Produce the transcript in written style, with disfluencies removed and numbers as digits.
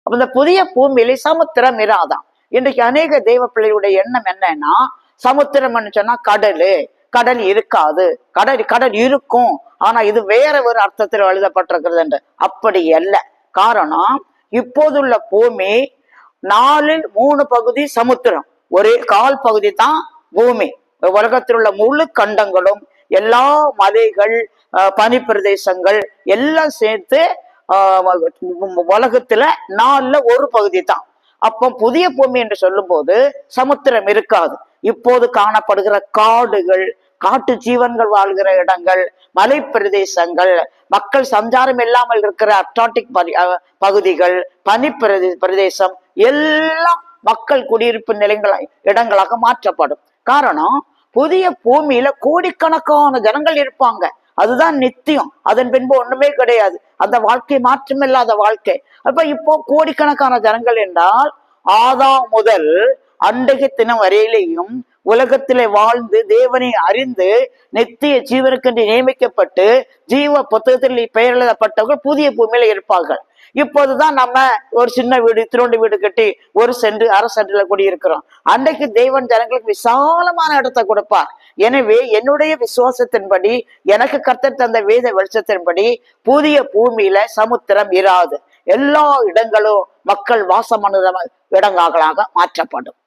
அப்ப இந்த புதிய பூமியில சமுத்திரம் இராதான். இன்றைக்கு அநேக தெய்வ பிள்ளைகளுடைய எண்ணம் என்னன்னா, சமுத்திரம் சொன்னா கடல் இருக்காது, கடல் இருக்கும், ஆனா இது வேற ஒரு அர்த்தத்தில் எழுதப்பட்டிருக்கிறது என்று. அப்படி அல்ல. காரணம், இப்போதுள்ள பூமி 4/3 பகுதி சமுத்திரம், ஒரே 1/4 பகுதி தான் பூமி. உலகத்தில் உள்ள முழு கண்டங்களும், எல்லா மலைகள், பனி பிரதேசங்கள் எல்லாம் சேர்த்து உலகத்துல 4/1 பகுதி தான். அப்போ புதிய பூமி என்று சொல்லும் போது சமுத்திரம் இருக்காது. இப்போது காணப்படுகிற காடுகள், காட்டு ஜீவன்கள் வாழ்கிற இடங்கள், மலை பிரதேசங்கள், மக்கள் சஞ்சாரம் இல்லாமல் இருக்கிற அட்லாண்டிக் பகுதிகள், பனி பிரதேசம் எல்லாம் மக்கள் குடியிருப்பு இடங்களாக மாற்றப்படும். காரணம், புதிய பூமியில கோடிக்கணக்கான ஜனங்கள் இருப்பாங்க. அதுதான் நித்தியம். அதன் பின்பு ஒண்ணுமே கிடையாது. அந்த வாழ்க்கை மாற்றமில்லாத வாழ்க்கை. அப்ப இப்போ கோடிக்கணக்கான ஜனங்கள் என்றால், ஆதாம் முதல் அன்றைய தினம் வரையிலேயும் உலகத்திலே வாழ்ந்து தேவனை அறிந்து நித்திய ஜீவனுக்கென்று நியமிக்கப்பட்டு ஜீவ புத்தகத்தில் பெயர் எழுதப்பட்டவர்கள் புதிய பூமியில இருப்பார்கள். இப்போதுதான் நம்ம ஒரு சின்ன வீடு, திருவண்டி வீடு கட்டி 1 சென்ட் 1/2 சென்ட்ல குடியிருக்கிறோம். அன்றைக்கு தேவன் ஜனங்களுக்கு விசாலமான இடத்தை கொடுப்பார். எனவே என்னுடைய விசுவாசத்தின்படி, எனக்கு கர்த்தர் தந்த வேத வெளிச்சத்தின்படி, புதிய பூமியில சமுத்திரம் இராது. எல்லா இடங்களும் மக்கள் வாசமான இடங்களாக மாற்றப்படும்.